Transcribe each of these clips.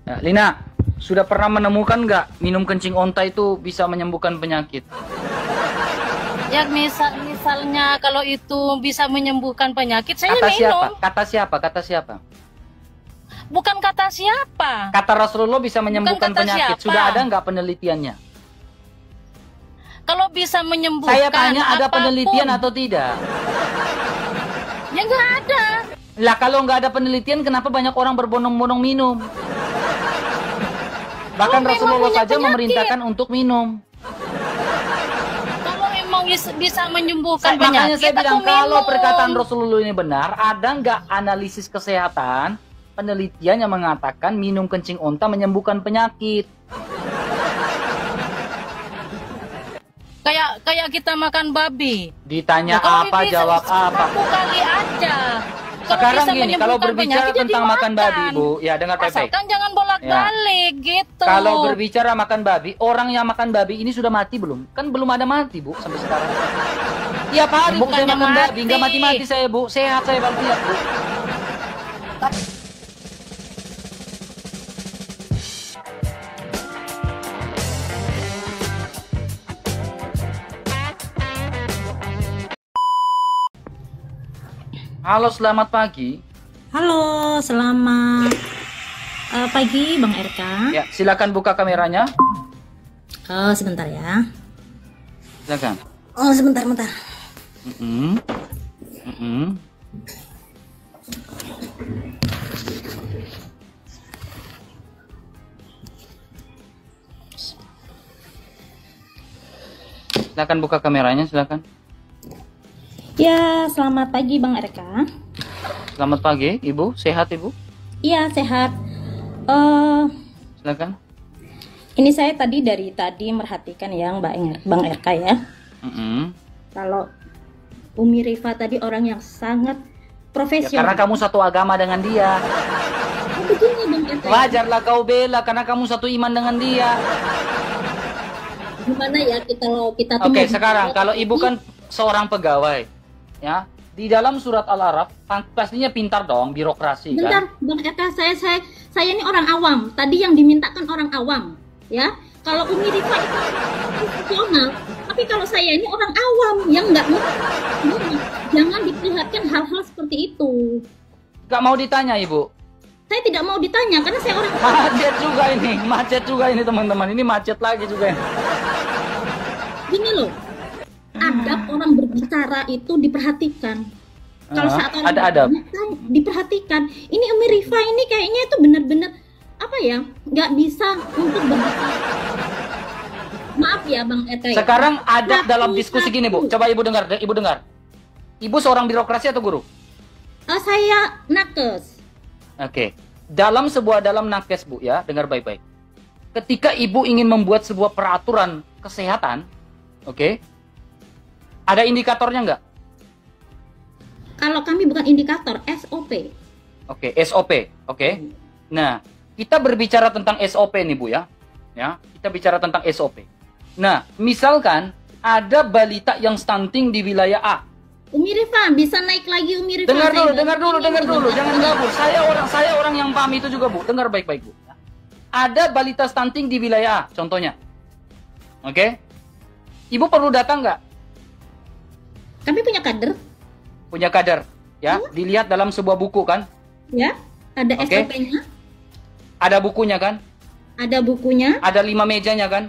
Ya, Lina, sudah pernah menemukan nggak minum kencing onta itu bisa menyembuhkan penyakit? Ya misalnya kalau itu bisa menyembuhkan penyakit, saya Kata minum. siapa? Kata siapa? Kata siapa? Bukan kata siapa. Kata Rasulullah bisa menyembuhkan kata penyakit. siapa. Sudah ada nggak penelitiannya? Kalau bisa menyembuhkan Saya tanya ada apapun. penelitian atau tidak? Ya nggak ada. Lah kalau nggak ada penelitian, kenapa banyak orang berbondong-bondong minum? Bahkan Kalau memang Rasulullah punya saja penyakit. memerintahkan untuk minum. Kalau memang bisa menyembuhkan Makanya penyakit, saya bilang aku kalau minum. perkataan Rasulullah ini benar, ada nggak analisis kesehatan, penelitian yang mengatakan minum kencing onta menyembuhkan penyakit? Kayak kita makan babi. Ditanya Nah, kalau apa, bisa jawab apa. satu kali aja. Sekarang bisa gini, kalau menyembuhkan berbicara penyakit, ya tentang makan dimakan. babi, Bu, ya dengar baik-baik. Asalkan jangan bolak-balik gitu. Kalau berbicara makan babi, orang yang makan babi ini sudah mati belum? Kan belum ada mati, Bu, sampai sekarang. Tiap hari Bu, saya Bukannya makan babi, mati. nggak mati-mati saya, Bu. Sehat saya walafiat, Bu. Halo, selamat pagi. Halo, selamat pagi Bang RK. Ya, silakan buka kameranya. Oh, sebentar ya. Silakan. Oh, sebentar. Mm-mm. Mm-mm. Silakan buka kameranya, silakan. Ya, selamat pagi Bang RK. Selamat pagi, Ibu. Sehat, Ibu? Iya, sehat. Silakan. Ini saya dari tadi merhatikan yang Bang RK ya. Mm-mm. Kalau Umi Rifa tadi orang yang sangat Ya, profesional. karena kamu satu agama dengan dia. Oh, begini Bang RK. Wajarlah kau bela karena kamu satu iman dengan dia. Gimana ya kita tuh Oke, mau sekarang bicara kalau ibu ini, kan seorang pegawai, ya di dalam surat Al-Araf pastinya pintar dong birokrasi bentar, kan? Bang Eka, saya ini orang awam. Tadi yang dimintakan orang awam, ya. Kalau Umi Rifa itu profesional, tapi kalau saya ini orang awam yang nggak ngerti. Jangan diperlihatkan hal-hal seperti itu. Gak mau ditanya ibu. Saya tidak mau ditanya karena saya orang Macet juga ini teman-teman. Ini macet lagi juga ini. gini loh. Adab orang berbicara itu diperhatikan. Kalau saat orang ada adab. berbicara, diperhatikan. Ini Umi Rifa ini kayaknya itu benar-benar apa ya? Nggak bisa untuk berbicara. Maaf ya Bang Eka. Sekarang adab Satu, dalam diskusi gini bu. Coba ibu dengar. Ibu seorang birokrasi atau guru? Saya nakes. Oke. Dalam nakes bu ya, dengar baik-baik. Ketika ibu ingin membuat sebuah peraturan kesehatan, oke, ada indikatornya nggak? Kalau kami bukan indikator, SOP. Oke, SOP, oke. Nah, kita berbicara tentang SOP nih bu ya. Ya, kita bicara tentang SOP. Nah, misalkan ada balita yang stunting di wilayah A. Umi Rifa bisa naik lagi Umi Rifa. Dengar Saya dulu, jangan gabur. Saya orang yang paham itu juga bu. Dengar baik-baik bu. Ada balita stunting di wilayah A, contohnya. Oke, ibu perlu data nggak? Kami punya kader, Punya kader, ya. Dilihat dalam sebuah buku kan? ya. Ada Oke. SOP-nya, Ada bukunya kan? ada bukunya, Ada 5 mejanya kan?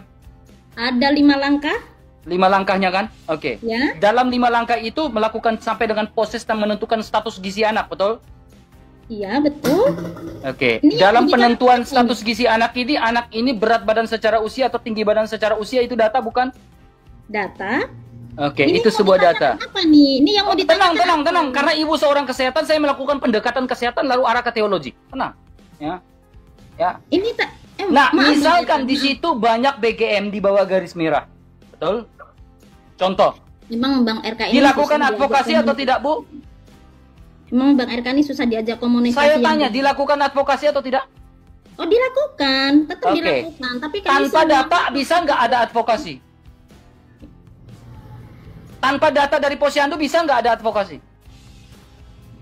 ada 5 langkah, 5 langkahnya kan? Oke. ya. Dalam 5 langkah itu melakukan sampai dengan proses dan menentukan status gizi anak, betul? Iya, betul. Oke. Ini yang Dalam dibicara penentuan ini. status gizi anak ini berat badan secara usia atau tinggi badan secara usia itu data bukan? Data. Oke, Ini itu mau sebuah ditanyakan data. Apa nih? Ini yang mau ditanyakan. Tenang. Karena ibu seorang kesehatan, saya melakukan pendekatan kesehatan lalu arah ke teologi. Tenang. Ya. Ini Nah, maaf, misalkan Bang di Eka. situ banyak BGM di bawah garis merah. Betul? Contoh. Memang Bang RK ini Dilakukan susah advokasi diajak atau tidak, Bu? Memang Bang RK ini susah diajak komunikasi. Saya yang tanya, baik. dilakukan advokasi atau tidak? Oh, dilakukan, tetap Oke. dilakukan. Tapi kami Tanpa semua- data bisa nggak ada advokasi? Tanpa data dari Posyandu bisa nggak ada advokasi?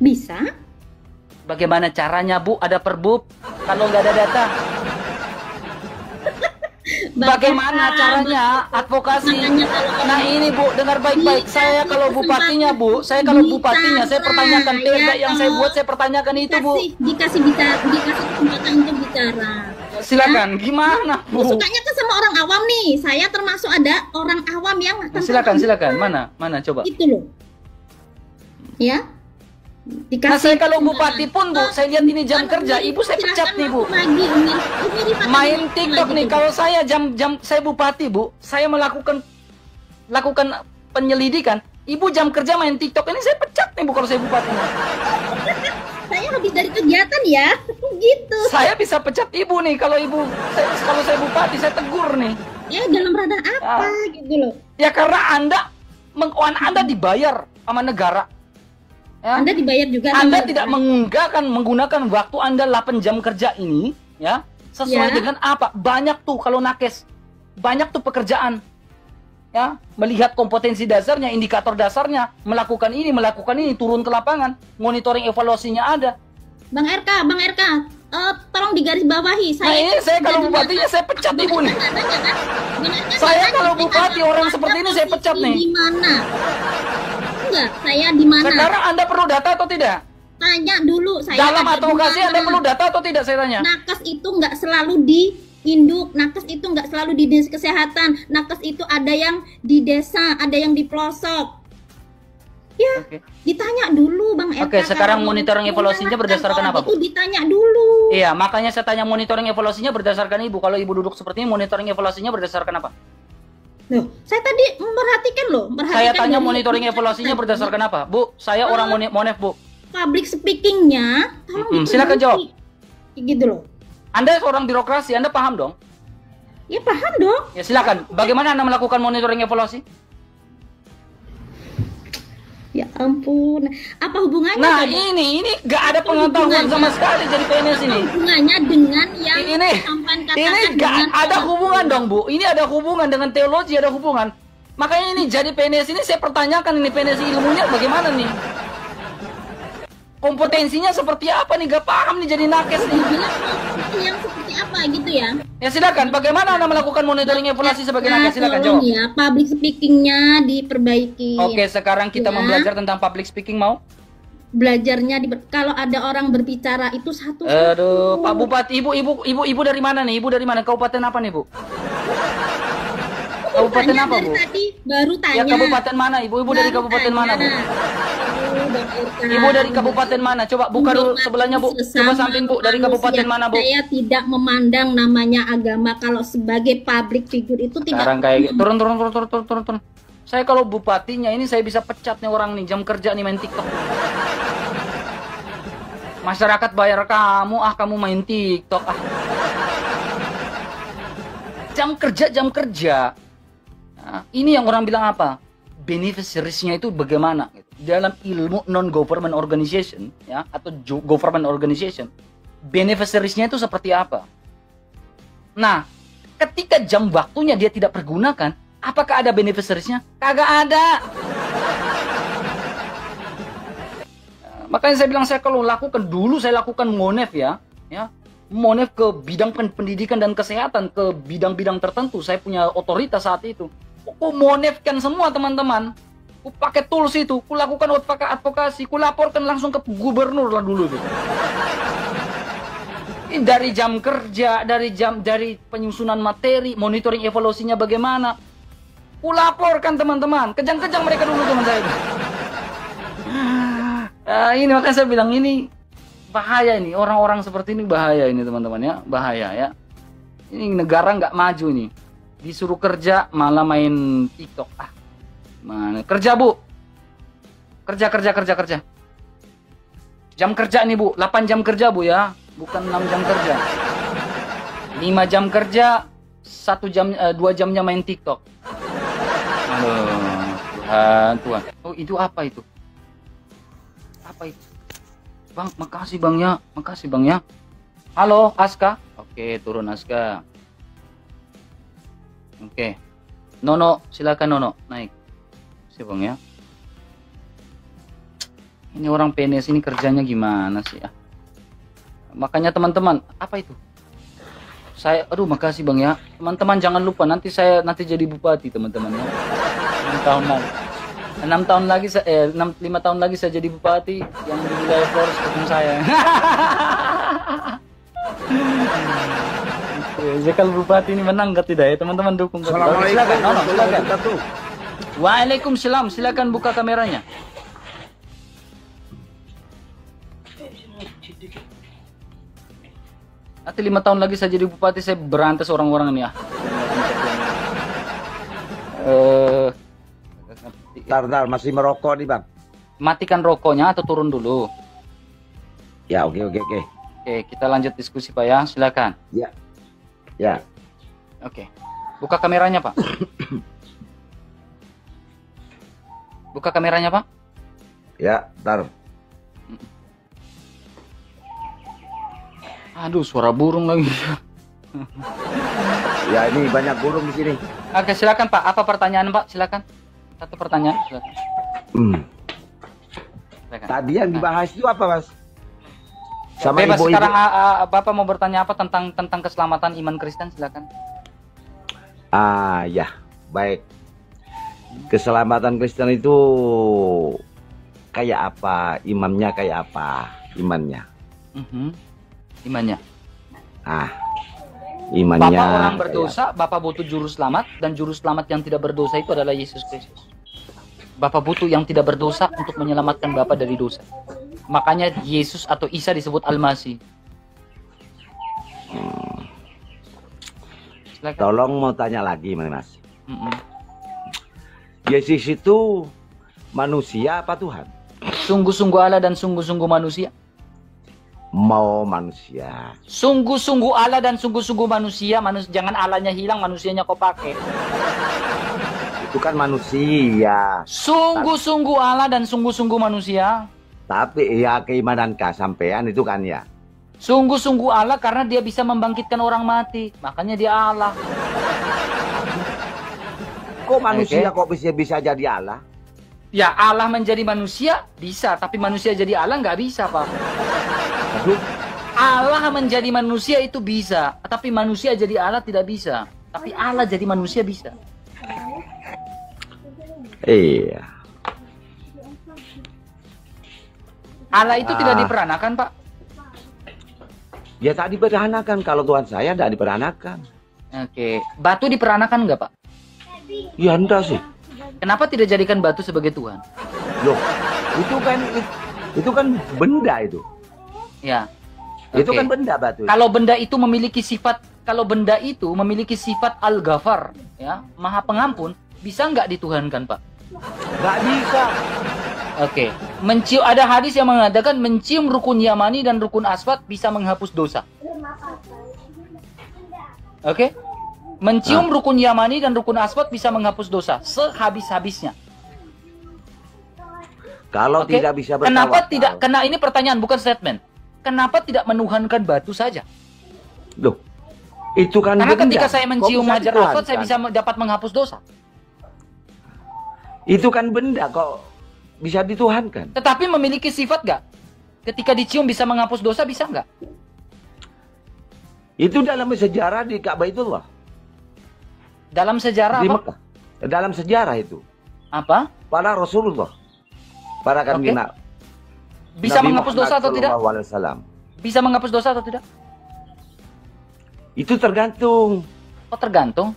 bisa. Bagaimana caranya, Bu? Ada perbub kalau nggak ada data? bagaimana caranya advokasi? Makanya kalau Nah ini Bu, dengar baik-baik. Saya kalau bupatinya Bu, saya kalau bupatinya, saya pertanyakan perda yang saya buat, saya pertanyakan itu Bu. Dikasih kesempatan untuk bicara. Silakan, gimana Bu? Sukanya kan sama orang awam nih. Saya termasuk ada orang awam yang Silakan. Mana coba. itu loh. Ya. Nah saya kalau bupati pun Bu, saya lihat ini jam kerja, Ibu saya pecat nih Bu. Main TikTok nih, kalau saya jam saya bupati Bu, saya melakukan penyelidikan, Ibu jam kerja main TikTok ini saya pecat nih Bu kalau saya bupati. Saya habis dari kegiatan ya, gitu. Saya bisa pecat Ibu nih kalau kalau saya bupati saya tegur nih. Ya dalam ranah apa gitu loh. Ya karena Anda dibayar sama negara. Ya. Anda dibayar juga. Anda tidak menggunakan waktu Anda 8 jam kerja ini ya sesuai dengan apa? Banyak tuh kalau nakes. Banyak tuh pekerjaan. Ya, melihat kompetensi dasarnya, indikator dasarnya, melakukan ini, turun ke lapangan, monitoring evaluasinya ada. Bang RK, tolong digarisbawahi. Saya kalau bupatinya saya pecat Ibu nih. Saya kalau bupati orang seperti ini saya pecat nih. Di mana? Enggak, saya di mana? Sekarang Anda perlu data atau tidak? Tanya dulu saya. Dalam advokasi Anda perlu data atau tidak saya tanya? Nakes itu nggak selalu di induk, nakes itu nggak selalu di dinas kesehatan, nakes itu ada yang di desa, ada yang di pelosok. Ya, ditanya dulu Bang RK. Oke, sekarang monitoring evaluasinya berdasarkan apa Bu? Itu ditanya dulu. Iya, makanya saya tanya monitoring evaluasinya berdasarkan Ibu. Kalau Ibu duduk seperti ini, monitoring evaluasinya berdasarkan apa? Loh, saya tadi memperhatikan loh. Saya tanya monitoring evaluasinya berdasarkan apa? Bu, saya orang Monef Bu. Public speakingnya, tolong silakan jawab. Gitu loh. Anda seorang birokrasi, Anda paham dong? Ya paham dong. Ya silakan. Bagaimana Anda melakukan monitoring evaluasi? Ya ampun, apa hubungannya? Nah ini nggak ada pengetahuan sama sekali jadi PNS ini. Hubungannya dengan yang ini nggak ada hubungan dong Bu. Ini ada hubungan dengan teologi, ada hubungan. Makanya ini jadi PNS ini saya pertanyakan ini PNS ilmunya bagaimana nih? Kompetensinya seperti apa nih? Gak paham nih jadi nakes nih. Yang seperti apa gitu ya? Ya silakan. Bagaimana Anda melakukan monitoring evaluasi sebagai nakes? Silakan jawab. Ya, public speakingnya diperbaiki. Oke, sekarang kita belajar tentang public speaking mau? Belajarnya kalau ada orang berbicara itu satu. Aduh, Pak Bupati, ibu dari mana nih? Ibu dari mana? Kabupaten apa nih Bu? Kabupaten apa Bu? Tadi baru tanya. Ya kabupaten mana? Ibu dari kabupaten mana Bu? Ibu dari kabupaten mana? Coba buka dulu sebelahnya Bu. Coba samping Bu, dari kabupaten mana Bu? Saya tidak memandang namanya agama kalau sebagai public figure itu tidak. Sekarang kayak turun. Saya kalau bupatinya ini saya bisa pecat nih orang nih jam kerja nih main TikTok. Masyarakat bayar kamu main TikTok Jam kerja. Nah, ini yang orang bilang apa? Beneficiaries-nya itu bagaimana? Dalam ilmu non-government organization ya atau government organization, beneficiaries-nya itu seperti apa? Nah, ketika jam waktunya dia tidak pergunakan, apakah ada beneficiaries-nya? Kagak ada. Makanya saya bilang saya kalau saya lakukan Monef ya. Monef ke bidang pendidikan dan kesehatan, ke bidang-bidang tertentu, saya punya otoritas saat itu. Aku monefkan semua teman-teman. Ku pakai tools itu, ku lakukan advokasi, ku laporkan langsung ke gubernur lah dulu tuh. Dari jam kerja, dari penyusunan materi, monitoring evaluasinya bagaimana. Ku laporkan teman-teman, kejang-kejang mereka dulu teman saya. Ini makanya saya bilang ini bahaya ini, orang-orang seperti ini bahaya ini teman-teman ya, bahaya ya. Ini negara nggak maju ini, disuruh kerja malah main TikTok mana kerja Bu, kerja. Jam kerja nih Bu, 8 jam kerja Bu ya, bukan 6 jam kerja. 5 jam kerja, 2 jamnya main TikTok. Aduh, Tuhan. Oh itu apa itu? Apa itu? Bang, makasih Bang ya. Halo, Aska. Oke, turun Aska. Oke. Nono, silakan Nono, naik. Si Bang ya. Ini orang PNS ini kerjanya gimana sih ya? Makanya teman-teman, apa itu? Aduh, makasih Bang ya. Teman-teman jangan lupa nanti saya jadi bupati teman-teman ya. 6 tahun lagi. 6 tahun lagi 5 tahun lagi saya jadi bupati yang di wilayah Flores dukung saya. Jadi kalau bupati ini menang nggak tidak ya teman-teman dukung. Silakan. Waalaikumsalam. Silakan buka kameranya. Nanti 5 tahun lagi saya jadi bupati, saya berantas orang-orang ini ya. Bentar, masih merokok nih Bang. Matikan rokoknya atau turun dulu. Ya, oke. Oke, kita lanjut diskusi Pak ya, silakan. Ya. Oke, buka kameranya Pak. Buka kameranya Pak. Ya, bentar. Aduh, suara burung lagi. Ya, ini banyak burung di sini. Oke, silakan Pak. Apa pertanyaan Pak? Silakan. Satu pertanyaan, silakan. Silakan. Tadi yang dibahas itu apa, Mas? Sama Bebas ibu-ibu. sekarang Bapak mau bertanya apa tentang keselamatan iman Kristen, silakan. Ya, baik. Keselamatan Kristen itu kayak apa? Imannya kayak apa? Imannya. Imannya. Imannya. Bapak orang berdosa, Bapak butuh juru selamat, dan juru selamat yang tidak berdosa itu adalah Yesus Kristus. Bapak butuh yang tidak berdosa untuk menyelamatkan Bapak dari dosa. Makanya Yesus atau Isa disebut Al-Masih. Tolong mau tanya lagi, Mas. Yesus itu manusia apa Tuhan? Sungguh-sungguh Allah dan sungguh-sungguh manusia. Mau manusia. Sungguh-sungguh Allah dan sungguh-sungguh manusia. Jangan Allahnya hilang, manusianya kau pakai. Itu kan manusia. Sungguh-sungguh Allah dan sungguh-sungguh manusia. Tapi ya keimanan kesampean itu kan ya. Sungguh-sungguh Allah karena dia bisa membangkitkan orang mati. Makanya dia Allah. Kok manusia kok bisa jadi Allah? Ya Allah menjadi manusia bisa, tapi manusia jadi Allah nggak bisa Pak. Aduh. Allah menjadi manusia itu bisa, tapi manusia jadi Allah tidak bisa. Tapi Allah jadi manusia bisa. Iya. Allah itu tidak diperanakan Pak. Ya tak diperanakan, kalau Tuhan saya tidak diperanakan. Oke, batu diperanakan nggak Pak? Ya enggak sih. Kenapa tidak jadikan batu sebagai Tuhan? Loh, itu kan benda itu. Ya. Itu Oke. kan benda batu. Kalau benda itu memiliki sifat Al-Ghafar, ya, Maha Pengampun, bisa nggak dituhankan Pak? Nggak bisa. Oke, ada hadis yang mengatakan mencium rukun Yamani dan rukun Aswad bisa menghapus dosa. Oke, mencium rukun Yamani dan rukun Aswad bisa menghapus dosa sehabis-habisnya. Kalau Oke? tidak bisa Kenapa bertawakal. tidak? Karena ini pertanyaan bukan statement. Kenapa tidak menuhankan batu saja? Loh, itu kan Karena benda. ketika saya Kok mencium bisa Hajar Aswad, saya dituhankan? bisa dapat menghapus dosa. Itu kan benda kok bisa dituhankan. Tetapi memiliki sifat nggak? Ketika dicium bisa menghapus dosa, bisa nggak? Itu dalam sejarah di Ka'bah itulah. Dalam sejarah Di apa? Mekah. Dalam sejarah itu. Apa? Para Rasulullah. Para kan Oke. Bisa Nabi menghapus dosa Muhammad atau tidak? SAW. Bisa menghapus dosa atau tidak? Itu tergantung. Oh, tergantung.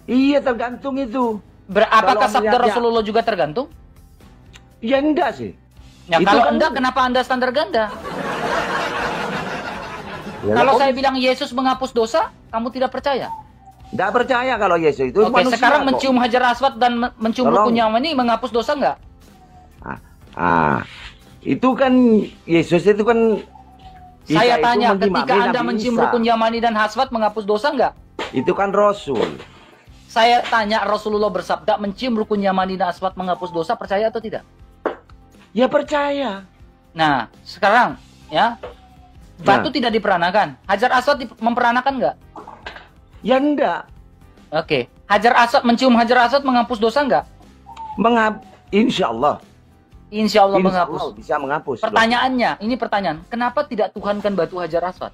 Iya, tergantung itu. Apakah Kalau sabda melihatnya- Rasulullah juga tergantung? Ya enggak sih. Ya, Itu kalau kan- enggak, kenapa Anda standar ganda? Ya, Kalau kok saya bilang Yesus menghapus dosa, kamu tidak percaya? enggak percaya kalau Yesus itu Oke, manusia sekarang kok. mencium Hajar Aswad dan mencium Tolong. rukun Yamani menghapus dosa enggak? Itu kan Yesus itu kan Isa Saya itu tanya, mengimami ketika Anda Nabi mencium Isa. rukun Yamani dan Aswad menghapus dosa enggak? Itu kan Rasul. Saya tanya, Rasulullah bersabda mencium rukun Yamani dan Aswad menghapus dosa, percaya atau tidak? Ya percaya. Nah, sekarang ya, batu tidak diperanakan. Hajar Aswad memperanakan nggak? Ya enggak. Oke. Mencium Hajar Aswad menghapus dosa nggak? Insya Allah. Insya Allah Insya menghapus. Allah bisa menghapus. Pertanyaannya, ini pertanyaan. Kenapa tidak tuhankan batu Hajar Aswad?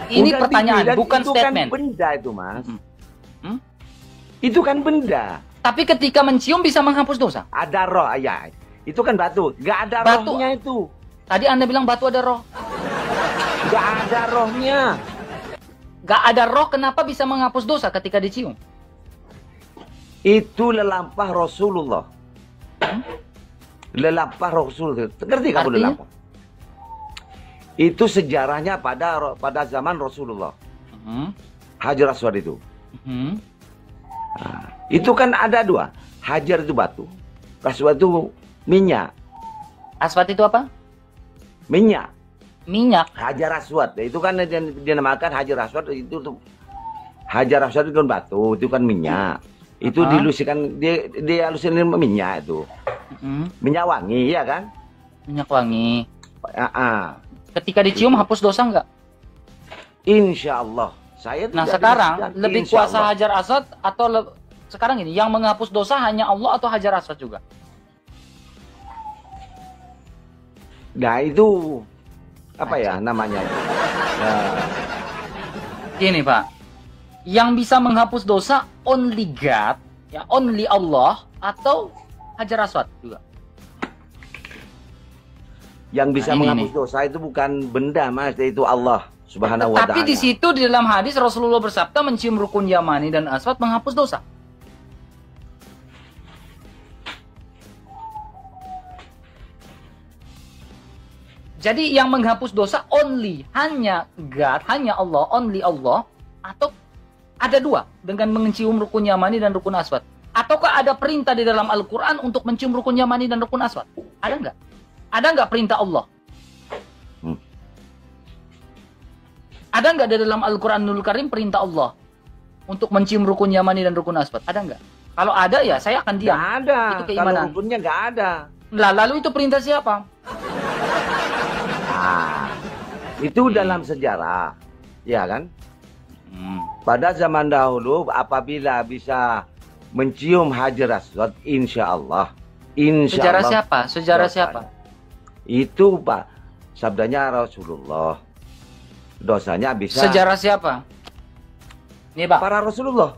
Ini Udah pertanyaan, dibilang, bukan itu statement. Kan benda itu, Mas. Hmm? Itu kan benda. Tapi ketika mencium bisa menghapus dosa. Ada roh, ya. Itu kan batu. Gak ada Batu. rohnya itu. Tadi Anda bilang batu ada roh. Gak ada rohnya. Gak ada roh, kenapa bisa menghapus dosa ketika dicium? Itu lelampah Rasulullah. Lelampah Rasulullah. Ngerti kamu Artinya? lelampah? Itu sejarahnya pada zaman Rasulullah. Hmm. Hajar Aswad itu. Hmm. Nah, itu kan ada dua. Hajar itu batu. Aswad itu minyak. Aswad itu apa? Minyak. Minyak. Hajar Aswad. Itu kan dinamakan Hajar Aswad. Itu tuh. Hajar Aswad itu kan batu. Itu kan minyak. Itu dilusikan, dia halusin minyak itu. Minyak wangi, ya kan? Minyak wangi. Ah. Ketika dicium hapus dosa nggak? Insya Allah. Saya Nah tidak sekarang dimasukkan. lebih Insya kuasa Allah. Hajar Aswad atau sekarang ini yang menghapus dosa hanya Allah atau Hajar Aswad juga? Nah itu apa ya namanya? Nah, Gini Pak, yang bisa menghapus dosa only God, ya only Allah atau Hajar Aswad juga. yang bisa Nah, ini menghapus nih. dosa itu bukan benda, Mas, itu Allah Subhanahu wa Tapi taala. di situ di dalam hadis Rasulullah bersabda mencium rukun Yamani dan Aswad menghapus dosa. Jadi yang menghapus dosa only hanya God, hanya Allah, only Allah, atau ada dua dengan mencium rukun Yamani dan rukun Aswad. Ataukah ada perintah di dalam Al-Quran untuk mencium rukun Yamani dan rukun Aswad? Ada nggak? Ada nggak perintah Allah? Ada nggak di dalam Al-Quranul Karim perintah Allah untuk mencium rukun Yamani dan rukun Aswad? Ada nggak? Kalau ada ya saya akan diam. Nggak ada. Itu Kalau keimanan. rukunnya nggak ada. Lah, lalu itu perintah siapa? Ah, itu dalam sejarah, ya kan? Pada zaman dahulu apabila bisa mencium Hajar Aswad, insya Allah. Sejarah siapa? Sejarah siapa? Itu Pak, sabdanya Rasulullah. Dosanya bisa. Sejarah siapa? Nih Pak, Para Rasulullah.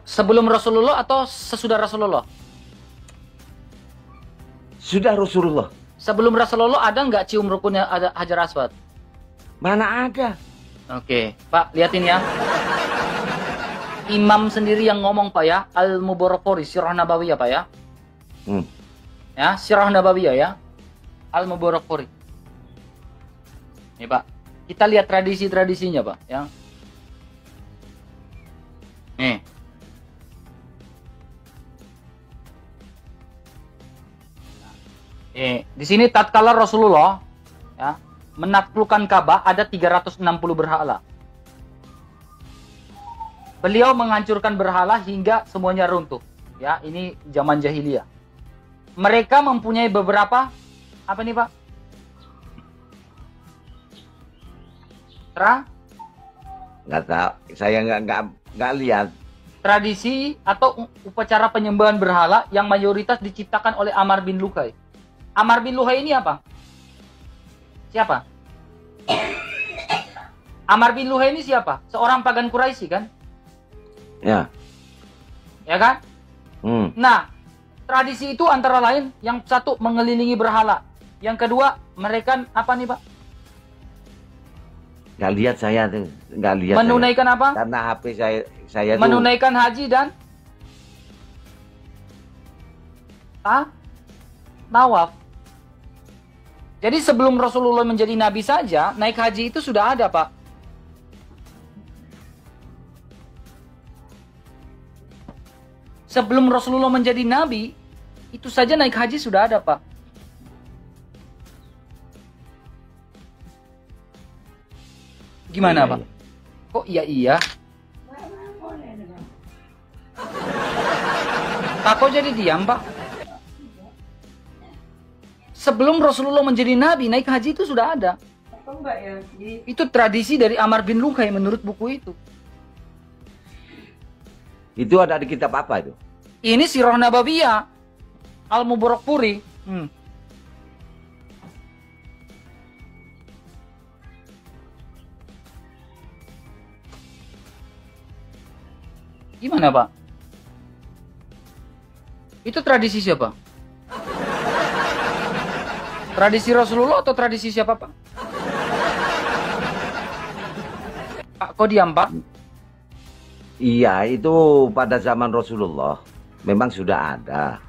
sebelum Rasulullah atau sesudah Rasulullah? Sudah Rasulullah. Sebelum Rasulullah ada nggak cium rukunnya ada Hajar Aswad? Mana ada? Oke, Pak, lihatin ya. Imam sendiri yang ngomong Pak ya, Al-Mubarakfuri, Sirah Nabawiyah Pak ya. Ya, Sirah Nabawiyah ya. Al-Mubarakfuri. Nih Pak, kita lihat tradisi-tradisinya Pak ya. Nih. Di sini tatkala Rasulullah ya, menaklukkan Ka'bah ada 360 berhala. Beliau menghancurkan berhala hingga semuanya runtuh. Ya, ini zaman jahiliyah. Mereka mempunyai beberapa apa nih, Pak? Nggak tahu. Saya nggak lihat. Tradisi atau upacara penyembahan berhala yang mayoritas diciptakan oleh Amr bin Luhai. Amr bin Luhai ini apa? Siapa? Amr bin Luhai ini siapa? Seorang pagan Quraisy kan? Ya. Ya kan? Hmm. Nah, tradisi itu antara lain yang satu mengelilingi berhala, yang kedua mereka apa nih Pak? Nggak lihat saya tuh. Nggak lihat. Menunaikan saya. apa? Karena HP saya tuh. Menunaikan haji dan tawaf. Jadi sebelum Rasulullah menjadi nabi saja, naik haji itu sudah ada, Pak. Sebelum Rasulullah menjadi nabi, itu saja naik haji sudah ada, Pak. Gimana, Iya, Pak? iya. Kok iya? Pak, kok jadi diam, Pak? Sebelum Rasulullah menjadi nabi, naik haji itu sudah ada. Itu tradisi dari Amr bin Luhai menurut buku itu. Itu ada di kitab apa itu? Ini Sirah Nabawiyah Al-Mubarakfuri. Gimana, Pak? Itu tradisi siapa? Tradisi Rasulullah atau tradisi siapa, Pak? Pak, kok diam, Pak? Iya, itu pada zaman Rasulullah memang sudah ada.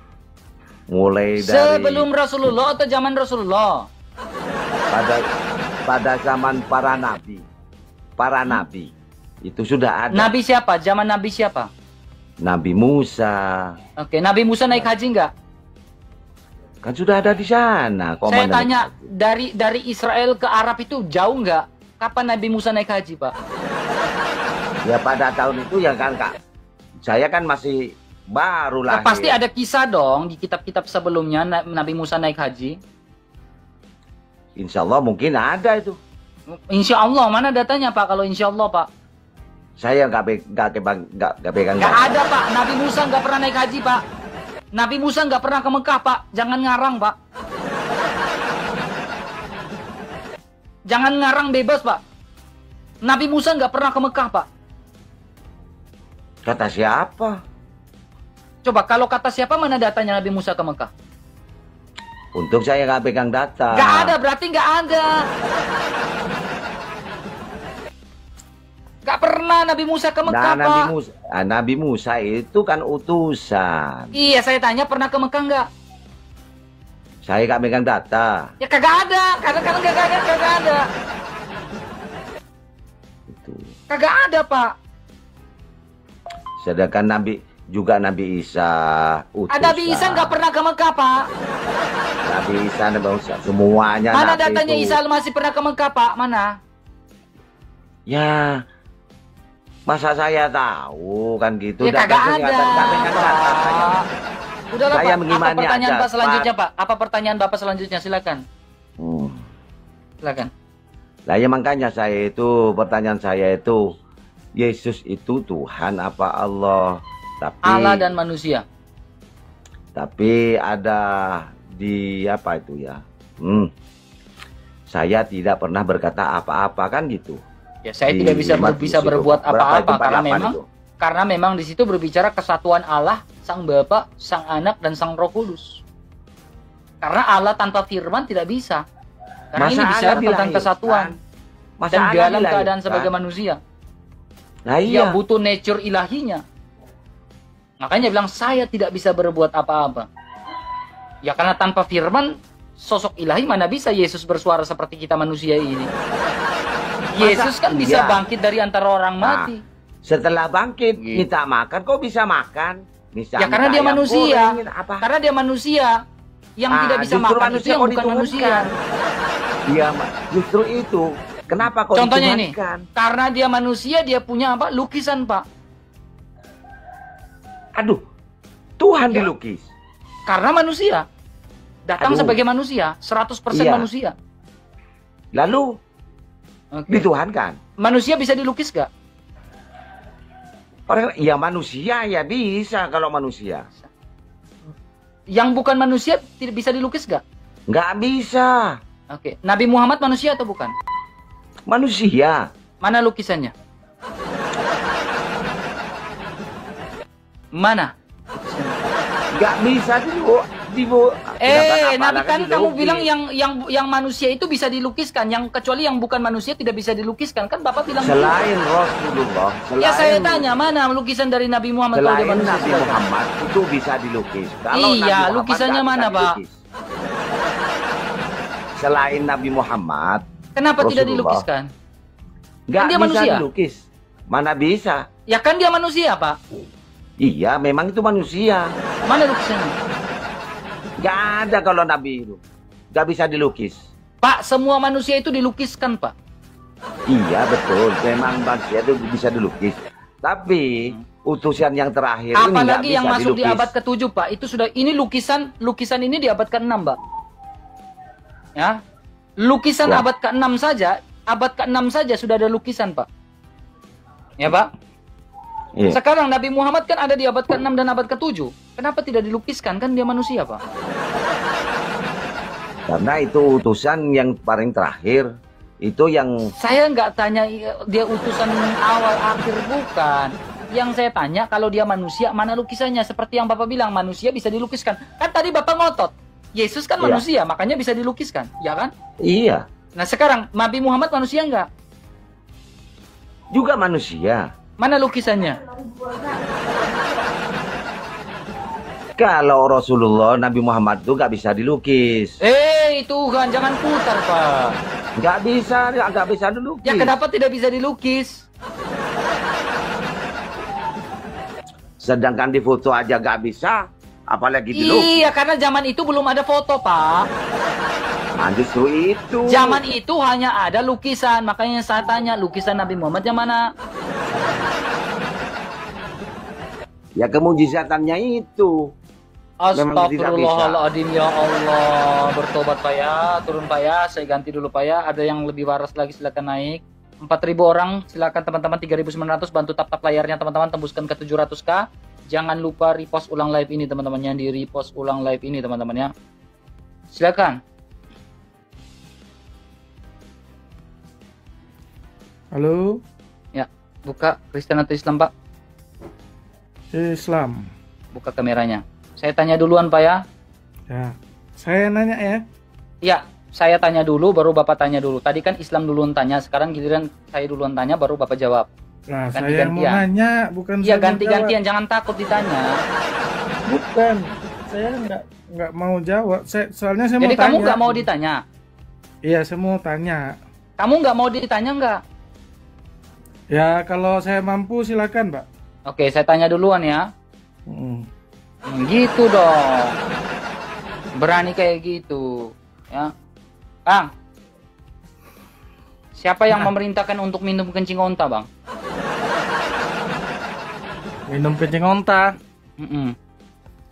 Mulai dari Sebelum Rasulullah atau zaman Rasulullah? pada zaman para nabi. Para nabi itu sudah ada. Nabi siapa? Zaman Nabi siapa? Nabi Musa. Oke, Nabi Musa naik haji nggak? Kan sudah ada di sana. Saya komandan. tanya, dari Israel ke Arab itu jauh nggak? Kapan Nabi Musa naik haji, Pak? Ya pada tahun itu ya kan, Kak. Saya kan masih baru Nah, lahir. pasti ada kisah dong di kitab-kitab sebelumnya Nabi Musa naik haji. Insya Allah mungkin ada itu. Insya Allah, mana datanya, Pak? Kalau insya Allah, Pak? Saya nggak pegang. Nggak ada, Pak. Nabi Musa nggak pernah naik haji, Pak. Nabi Musa nggak pernah ke Mekah, Pak. Jangan ngarang, Pak. Jangan ngarang bebas, Pak. Nabi Musa nggak pernah ke Mekah, Pak. Kata siapa? Coba, kalau kata siapa, mana datanya Nabi Musa ke Mekah? Untuk saya nggak pegang data. Nggak ada, berarti nggak ada. Nggak pernah Nabi Musa ke Mekah, Nah, Pak. Nabi Musa itu kan utusan. Iya, saya tanya pernah ke Mekah nggak? Saya nggak pegang data. Ya kagak ada, kadang-kadang kagak ada. Itu. Kagak ada, Pak. Sedangkan Nabi Isa utusan. Nabi Isa nggak pernah ke Mekah, Pak. Nabi Isa, Nabi Musa, semuanya. Mana Nabi datanya itu. Isa masih pernah ke Mekah, Pak? Mana? Ya, masa saya tahu kan gitu. Ya kagak Datanya ada, nggak pegang data saya. Pak. Udahlah, Saya Pak. Apa mengimani pertanyaan aja, Pak selanjutnya, Pak. Pak? Apa pertanyaan Bapak selanjutnya? Silakan. Silakan. Lah ya makanya pertanyaan saya itu, Yesus itu Tuhan apa Allah? Tapi Allah dan manusia. Tapi ada di apa itu ya? Saya tidak pernah berkata apa-apa kan gitu. Ya, saya Di tidak bisa Matius itu. berbuat Berapa apa-apa itu? karena memang di situ berbicara kesatuan Allah, Sang Bapa, Sang Anak, dan Sang Roh Kudus. Karena Allah tanpa firman tidak bisa. Karena ini bicara tentang kesatuan dan dalam keadaan sebagai manusia. Nah, Dia iya. butuh nature ilahinya. Makanya bilang saya tidak bisa berbuat apa-apa. Ya karena tanpa firman, sosok ilahi mana bisa Yesus bersuara seperti kita manusia ini. Yesus kan bisa iya. bangkit dari antara orang mati. Setelah bangkit Gitu. minta makan, kok bisa makan? Bisa Ya karena minta dia ayam manusia. goreng, apa? Karena dia manusia. Yang tidak bisa justru makan itu yang kok bukan manusia. dituhankan. Iya, justru itu. Kenapa kok Contohnya ini, dituhankan? karena dia manusia, dia punya apa? Lukisan, Pak. Aduh, Tuhan Ya. dilukis. Karena manusia. Datang Aduh. sebagai manusia, 100% Iya. manusia. Lalu Oke. dituhankan. Manusia bisa dilukis gak? Orang ya manusia ya bisa kalau manusia. Yang bukan manusia tidak bisa dilukis gak? Nggak bisa. Oke. Nabi Muhammad manusia atau bukan? Manusia. Mana lukisannya? Mana? Nggak bisa Nabi kan kamu bilang yang manusia itu bisa dilukiskan, yang kecuali yang bukan manusia tidak bisa dilukiskan. Kan Bapak bilang selain Rasulullah, ya saya tanya mana lukisan dari Nabi Muhammad kalau dia selain manusia? Nabi Muhammad itu bisa dilukis. Kalau Iya, Nabi Muhammad lukisannya nggak mana, bisa Pak? dilukis. Selain Nabi Muhammad, Kenapa tidak Rasulullah. dilukiskan? nggak dia bisa manusia. dilukis. Mana bisa? Ya kan dia manusia, Pak. Iya, memang itu manusia. Mana lukisannya? Nggak ada kalau Nabi itu. Nggak bisa dilukis. Pak, semua manusia itu dilukiskan, Pak. Iya, betul. Memang manusia itu bisa dilukis. Tapi utusan yang terakhir ini nggak Apalagi bisa yang masuk dilukis. di abad ke-7, Pak. Itu sudah ini lukisan ini di abad ke-6, Pak. Ya. Lukisan Ya. abad ke-6 saja, abad ke-6 saja sudah ada lukisan, Pak. Ya, Pak. Iya. Sekarang Nabi Muhammad kan ada di abad ke-6 dan abad ke-7. Kenapa tidak dilukiskan? Kan dia manusia, Pak. Karena itu utusan yang paling terakhir. Itu yang Saya nggak tanya dia utusan awal akhir, bukan. Yang saya tanya, kalau dia manusia, mana lukisannya? Seperti yang Bapak bilang, manusia bisa dilukiskan. Kan tadi Bapak ngotot, Yesus kan Iya. manusia, makanya bisa dilukiskan, ya kan? Iya. Nah sekarang, Nabi Muhammad manusia nggak? Juga manusia. Mana lukisannya? Kalau Rasulullah Nabi Muhammad itu nggak bisa dilukis. Tuhan, jangan putar, Pak. Nggak bisa dilukis. Ya kenapa tidak bisa dilukis? Sedangkan di foto aja nggak bisa, apalagi dilukis. Iya, karena zaman itu belum ada foto, Pak. Nah, justru itu. Zaman itu hanya ada lukisan, makanya saya tanya, lukisan Nabi Muhammad yang mana? Ya kemujizatannya itu. Memang tidak bisa. Astagfirullahaladzim, ya Allah. Bertobat Pak ya, turun Pak ya, saya ganti dulu Pak ya. Ada yang lebih waras lagi, silakan naik. 4.000 orang, silakan teman-teman. 3.900, bantu tap-tap layarnya teman-teman, tembuskan ke 700k. Jangan lupa repost ulang live ini teman-teman, yang di repost ulang live ini teman-teman ya. Silakan. Halo, Ya, buka Kristen atau Islam Pak? Islam. Buka kameranya. Saya tanya duluan Pak ya. Ya, saya nanya ya. Ya, saya tanya dulu, baru Bapak tanya dulu. Tadi kan Islam duluan tanya, sekarang giliran saya duluan tanya, baru Bapak jawab. Nah, saya Ganti-gantian. mau nanya, bukan Iya, saya mau ganti-gantian, jangan takut ditanya. jawab. Bukan, saya nggak mau jawab. Soalnya saya Jadi mau kamu tanya. nggak mau ditanya? Iya, saya mau tanya. Kamu nggak mau ditanya nggak? Ya, kalau saya mampu silakan, Pak. Oke, saya tanya duluan ya. Mm. Gitu dong. Berani kayak gitu. Ya. Bang. Siapa yang memerintahkan untuk minum kencing onta, Bang? Minum kencing onta. Mm-mm.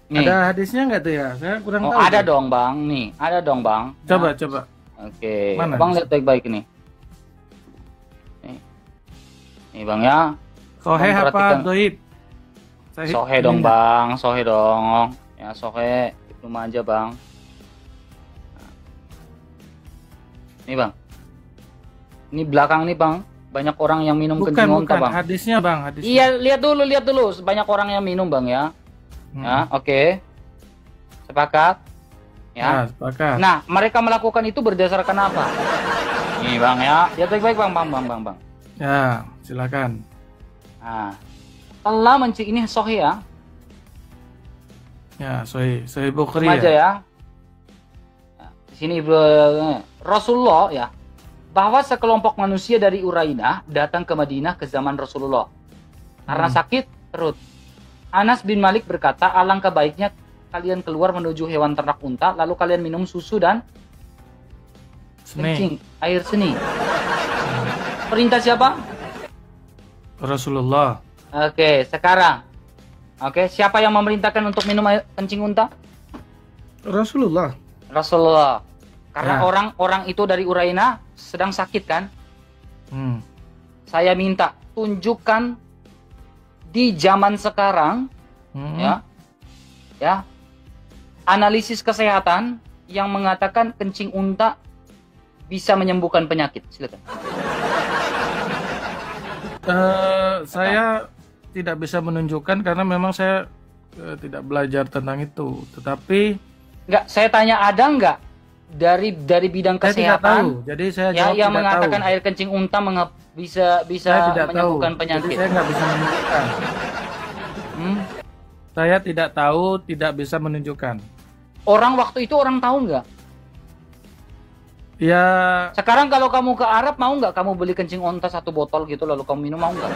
Nih. Ada hadisnya nggak tuh ya? Saya kurang Oh, tahu. ada tuh. dong, Bang. Nih, ada dong, Bang. Coba, Nah, coba. Oke. Mana Bang hadis? lihat baik-baik ini. Nih, Bang ya. Soheh Bang, apa perhatikan. doib? Sohe dong, Bang. Sohe dong. Ya, sohe. Cuma aja, Bang. Nih, Bang. Ini belakang nih, Bang. Banyak orang yang minum Bukan, kencing onta, bukan. Bang. Hadisnya, Bang. Hadisnya. Iya, lihat dulu. Banyak orang yang minum, Bang ya. Hmm. Ya, oke. Sepakat? Ya, Ya. sepakat. Nah, mereka melakukan itu berdasarkan apa? Nih, Bang ya. Lihat baik-baik, Bang. Bang. Ya, silakan. Nah, Allah ini sahih ya. Ya, Sahih Bukhari Cuma aja ya. ya. Nah, di sini Rasulullah ya, bahwa sekelompok manusia dari Urainah datang ke Madinah ke zaman Rasulullah karena sakit perut. Anas bin Malik berkata, alangkah baiknya kalian keluar menuju hewan ternak unta, lalu kalian minum susu dan kencing air seni. Perintah siapa? Rasulullah. Oke, sekarang. Oke, siapa yang memerintahkan untuk minum air kencing unta? Rasulullah. Rasulullah. Karena Ya. orang-orang itu dari Urainah sedang sakit kan? Hmm. Saya minta tunjukkan di zaman sekarang Hmm. ya analisis kesehatan yang mengatakan kencing unta bisa menyembuhkan penyakit. Silakan. Saya tidak bisa menunjukkan karena memang saya tidak belajar tentang itu. Tetapi Enggak, saya tanya ada enggak dari bidang saya tidak tahu. kesehatan Jadi saya ya, jawab yang tidak mengatakan tahu. air kencing unta bisa Saya tidak menyembuhkan tahu. penyakit. Jadi saya nggak bisa menunjukkan. Hmm? Saya tidak tahu, tidak bisa menunjukkan. Orang waktu itu orang tahu enggak? Ya, Sekarang kalau kamu ke Arab mau nggak kamu beli kencing onta 1 botol gitu lalu kamu minum, mau nggak?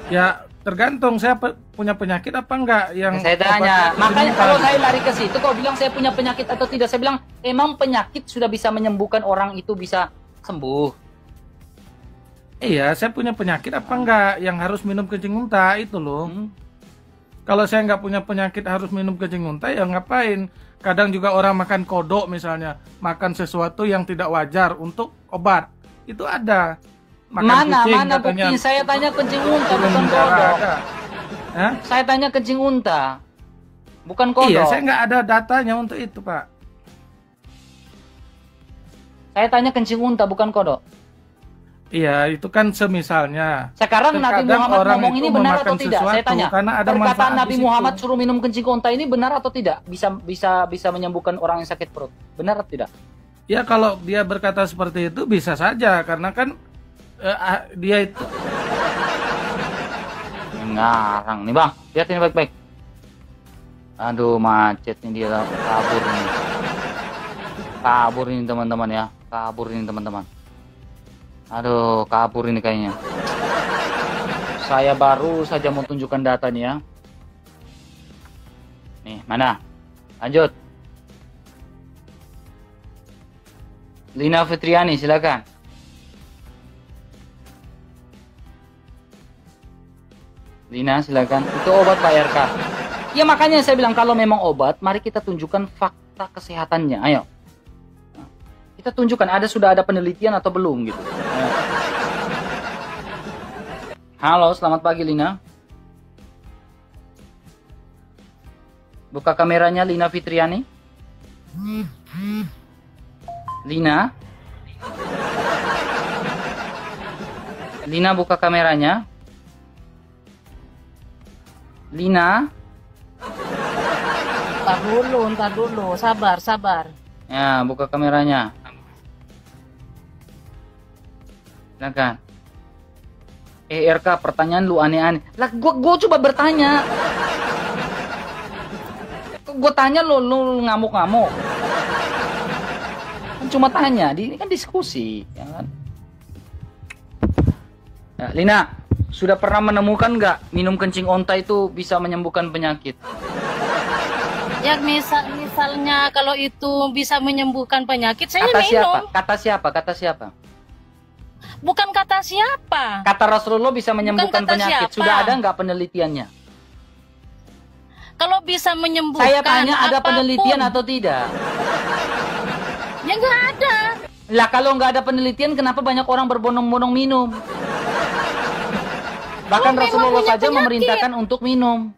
ya tergantung saya punya penyakit apa enggak yang Saya tanya, obat- makanya penyembuhan. kalau saya lari ke situ kau bilang saya punya penyakit atau tidak, saya bilang emang penyakit sudah bisa menyembuhkan orang itu bisa sembuh. Iya, saya punya penyakit apa enggak yang harus minum kencing unta itu loh. Hmm? Kalau saya nggak punya penyakit harus minum kencing unta ya ngapain? Kadang juga orang makan kodok misalnya, makan sesuatu yang tidak wajar untuk obat. Itu ada. Makan kucing Mana katanya bukti? Saya tanya kencing unta turun bukan darah kodok. ada. Hah? Saya tanya kencing unta bukan kodok. Iya, saya nggak ada datanya untuk itu, Pak. Saya tanya kencing unta bukan kodok. Iya, itu kan semisalnya. Sekarang Nabi Terkadang Muhammad orang ngomong itu ini benar atau memakan tidak? Saya sesuatu tanya. karena ada Perkataan manfaat Nabi di situ. Muhammad suruh minum kencing unta ini benar atau tidak? Bisa menyembuhkan orang yang sakit perut. Benar atau tidak? Ya kalau dia berkata seperti itu bisa saja karena kan dia itu Ngarang nih bang, lihat ini baik-baik. Aduh macet nih dia kabur ini teman-teman ya, kabur ini teman-teman. Aduh kabur ini kayaknya. Saya baru saja mau tunjukkan data nih ya. Nih mana? Lanjut. Lina Fitriani silakan. Lina silakan. Itu obat Pak RK. Ya makanya saya bilang kalau memang obat, mari kita tunjukkan fakta kesehatannya. Ayo. Kita tunjukkan sudah ada penelitian atau belum gitu. Ayo. Halo, selamat pagi Lina. Buka kameranya Lina Fitriani. Lina. Lina buka kameranya. Lina. Ntar dulu, sabar. Ya, buka kameranya. Silakan. RK, pertanyaan lu aneh-aneh. Lah, gua coba bertanya. Gua tanya lu ngamuk-ngamuk. Kan cuma tanya, ini kan diskusi, ya kan? Ya, Lina, sudah pernah menemukan nggak minum kencing onta itu bisa menyembuhkan penyakit? Ya misalnya kalau itu bisa menyembuhkan penyakit, saya Kata minum. siapa? Kata siapa? Bukan kata siapa. Kata Rasulullah bisa menyembuhkan kata penyakit. siapa. Sudah ada nggak penelitiannya? Kalau bisa menyembuhkan Saya tanya ada apapun. penelitian atau tidak? Ya nggak ada. Lah kalau nggak ada penelitian, kenapa banyak orang berbondong-bondong minum? Bahkan Kalau memang Rasulullah punya saja penyakit. memerintahkan untuk minum.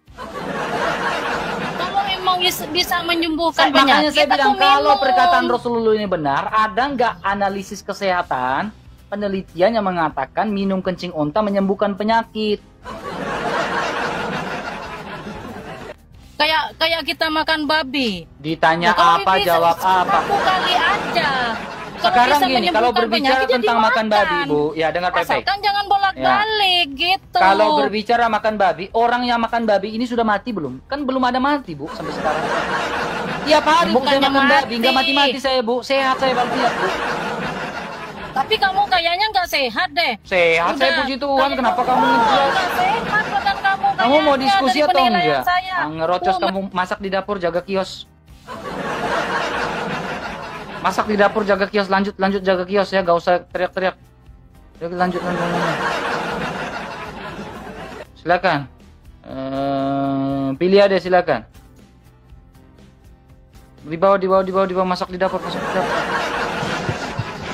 Kalau memang bisa menyembuhkan Makanya penyakit, saya bilang aku kalau minum. perkataan Rasulullah ini benar, ada nggak analisis kesehatan, penelitian yang mengatakan minum kencing onta menyembuhkan penyakit? Kayak kita makan babi. Ditanya Nah, kalau apa, bisa jawab apa. satu kali aja. Sekarang bisa gini, menyembuhkan kalau berbicara penyakit, ya tentang makan dimakan. babi, Bu, ya dengar baik-baik. Asalkan jangan bolak-balik gitu. Kalau berbicara makan babi, orang yang makan babi ini sudah mati belum? Kan belum ada mati, Bu, sampai sekarang. Tiap hari Bu, saya Bukannya makan babi, mati. nggak mati-mati saya, Bu. Sehat saya walafiat, Bu. Tapi kamu kayaknya nggak sehat deh. Sehat saya, puji Tuhan. Kenapa kamu ngejelas? nggak sehat badan kamu? Kamu mau kayaknya diskusi dari atau penilaian enggak? saya. Ngerocos kamu masak di dapur, jaga kios. Masak di dapur, jaga kios. Lanjut jaga kios ya, gak usah teriak-teriak. Lanjut. Silakan. Pilih ada silakan. Di bawah masak di dapur.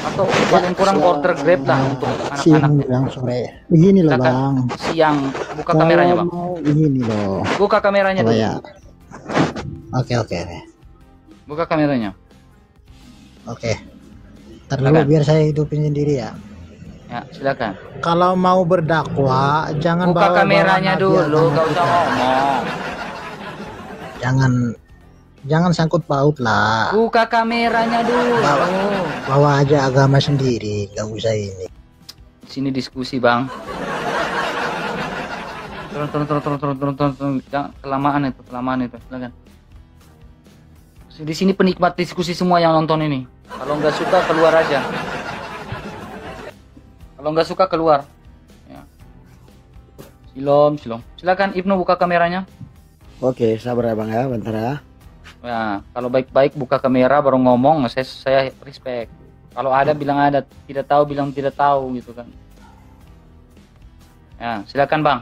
Atau paling kurang order Grab lah untuk Siang anak-anak. bilang sore. Begini loh Silakan. bang. Siang, buka kameranya bang. Mau begini loh. Buka kameranya Coba dulu. ya. Oke. Buka kameranya. Oke. Ntar dulu Silakan. biar saya hidupin sendiri ya. Ya, silakan. Kalau mau berdakwah jangan Buka bawa kameranya dulu, gak usah ngomong. Jangan sangkut paut lah. Buka kameranya dulu. Bawa aja agama sendiri, gak usah ini. Sini diskusi bang. Turun. Jangan, kelamaan itu. Silakan. Di sini penikmat diskusi semua yang nonton ini. Kalau nggak suka keluar aja. Kalau nggak suka keluar. Ya. Silom. Silakan Ibnu buka kameranya. Oke, sabar ya bang ya, bentar ya. Ya, kalau baik-baik buka kamera baru ngomong, saya respect. Kalau ada bilang ada, tidak tahu bilang tidak tahu gitu kan. Ya, silakan bang.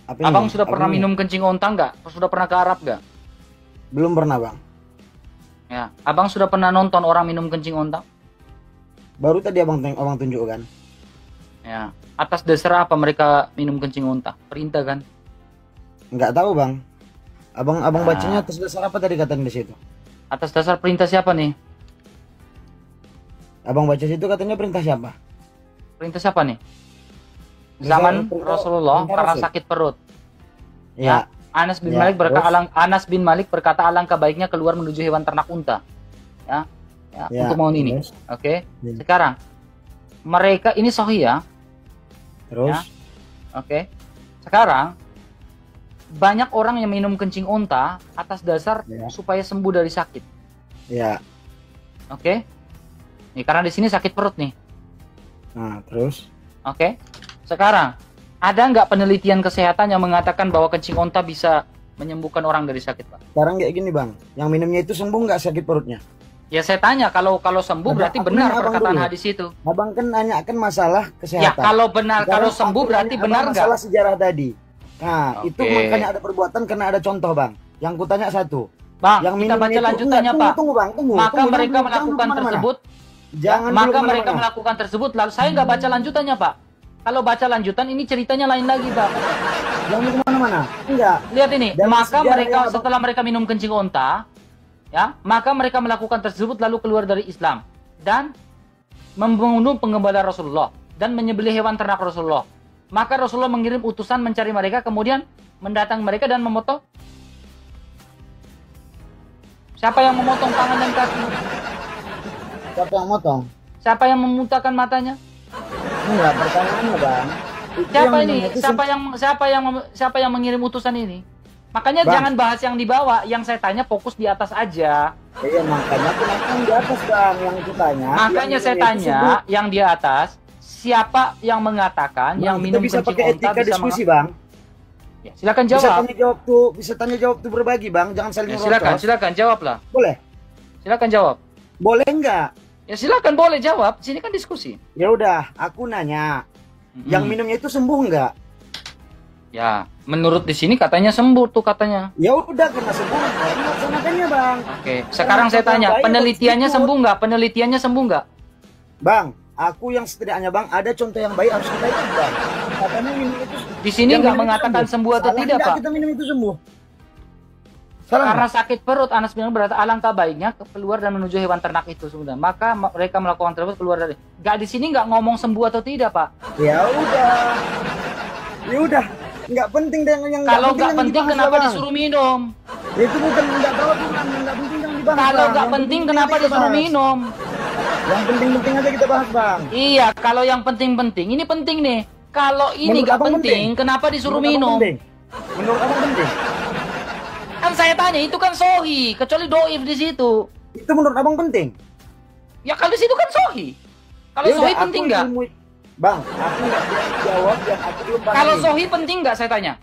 Abang sudah pernah minum kencing onta nggak? Sudah pernah ke Arab nggak? Belum pernah bang. Ya, abang sudah pernah nonton orang minum kencing onta? Baru tadi abang tunjukkan. Ya, atas dasar apa mereka minum kencing onta? Perintah kan? Nggak tahu bang. Abang bacanya atas dasar apa tadi katanya di situ? Atas dasar perintah siapa nih? Abang baca situ katanya perintah siapa? Perintah siapa nih? Zaman Rasulullah karena sakit perut. Ya. Anas bin Ya, Malik berkata terus? Anas bin Malik berkata alangkah baiknya keluar menuju hewan ternak unta. Ya. Ya, Untuk mohon ini. terus? Oke. Ya. Sekarang mereka ini sahih ya. Terus? Ya. Oke. Sekarang banyak orang yang minum kencing unta atas dasar Ya. supaya sembuh dari sakit. Ya. Oke. Nih karena di sini sakit perut nih. Nah, terus? Oke. Sekarang ada nggak penelitian kesehatan yang mengatakan bahwa kencing unta bisa menyembuhkan orang dari sakit, Pak? Sekarang kayak gini, Bang. Yang minumnya itu sembuh nggak sakit perutnya? Ya saya tanya, kalau sembuh Abang, berarti aku benar nanya abang perkataan dulu. hadis itu. Abang kan nanyakan masalah Ya kesehatan. kalau benar, Sekarang kalau sembuh aku berarti nanya benar abang nggak? masalah sejarah tadi. Nah, Oke. itu makanya ada perbuatan karena ada contoh, Bang. Yang kutanya satu. Bang, Yang kita minumnya baca itu- lanjutannya, Enggak, Pak. Tunggu, Bang. Tunggu. Maka Tunggu, mereka jangan melakukan kemana-mana. tersebut. Jangan Maka dulu mereka kemana-mana. melakukan tersebut. Lalu saya nggak baca lanjutannya, Pak. Kalau baca lanjutan ini ceritanya lain lagi, Pak. Jangan kemana-mana. Enggak. Lihat ini. Dan Maka sejarah mereka yang abang- setelah mereka minum kencing unta, ya, maka mereka melakukan tersebut lalu keluar dari Islam dan membunuh penggembala Rasulullah dan menyembelih hewan ternak Rasulullah. Maka Rasulullah mengirim utusan mencari mereka, kemudian mendatang mereka dan memotong. Siapa yang memotong tangan dan kaki? Siapa yang motong? Siapa yang memutakan matanya? Enggak, pertanyaannya, Bang. Itu Siapa yang ini? minum itu Siapa yang mengirim utusan ini? Makanya Bang. jangan bahas yang di bawah. Yang saya tanya fokus di atas aja. Iya, makanya kenapa yang di atas, Bang, yang itu tanya. Makanya yang saya minum itu tanya sembuh. yang di atas, siapa yang mengatakan Bang, yang kita minum bisa kencing pakai unta etika bisa diskusi, Bang. Ya, silakan Bisa jawab. tanya jawab tuh, bisa tanya jawab tuh berbagi, Bang. Jangan saling Ya, silakan, merocos. silakan jawablah. Boleh? Silakan jawab. Boleh enggak? Ya silakan boleh jawab. Sini kan diskusi. Ya udah, aku nanya. Yang minumnya itu sembuh enggak? Ya, menurut di sini katanya sembuh tuh katanya. Ya udah, kena sembuh. Baru laksanakannya, Bang. Oke, sekarang saya tanya, penelitiannya sembuh nggak? Penelitiannya sembuh nggak? Bang, aku yang setidaknya, Bang, ada contoh yang baik harus kita ikut, Bang. Katanya minum itu Di sini yang nggak minum itu mengatakan sembuh atau Salah tidak, enggak Pak? kita minum itu sembuh? Salah Karena enggak? sakit perut, Anas bilang berarti alangkah baiknya keluar dan menuju hewan ternak itu sudah. Maka mereka melakukan tersebut keluar dari. Nggak di sini nggak ngomong sembuh atau tidak, Pak. Ya udah. Ya udah. Nggak penting deh yang Kalau nggak yang penting dibahas, kenapa Bang. disuruh minum? Ya, itu bukan nggak tahu tuh, Bang. Nggak penting yang dibahas. Kalau Bang. nggak Yang penting kenapa kita disuruh bahas. minum? Yang penting-penting aja kita bahas, Bang. Iya, kalau yang penting-penting, ini penting nih. Kalau ini Menurut nggak abang penting, penting? kenapa disuruh Menurut abang minum? penting? Menurut abang penting? Kan saya tanya, itu kan sohi, kecuali doif di situ. Itu menurut abang penting? Ya kalau di situ kan sohi. Kalau Ya udah, sohi aku penting nggak? Bang, aku nggak berani jawab yang aku belum pahami. Kalau sohi penting nggak? Saya tanya.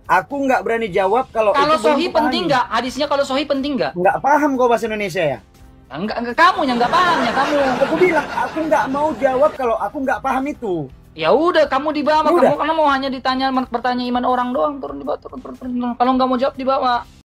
Aku nggak berani jawab kalau Kalau itu belum sohi kupahami. penting nggak? Hadisnya kalau sohi penting nggak? Nggak paham kau bahasa Indonesia ya? Enggak kamu yang nggak pahamnya kamu. Aku bilang aku nggak mau jawab kalau aku nggak paham itu. Ya udah, kamu di bawah. Ya udah. Kamu karena mau hanya ditanya bertanya iman orang doang, turun di bawah, turun. Kalau nggak mau jawab di bawah.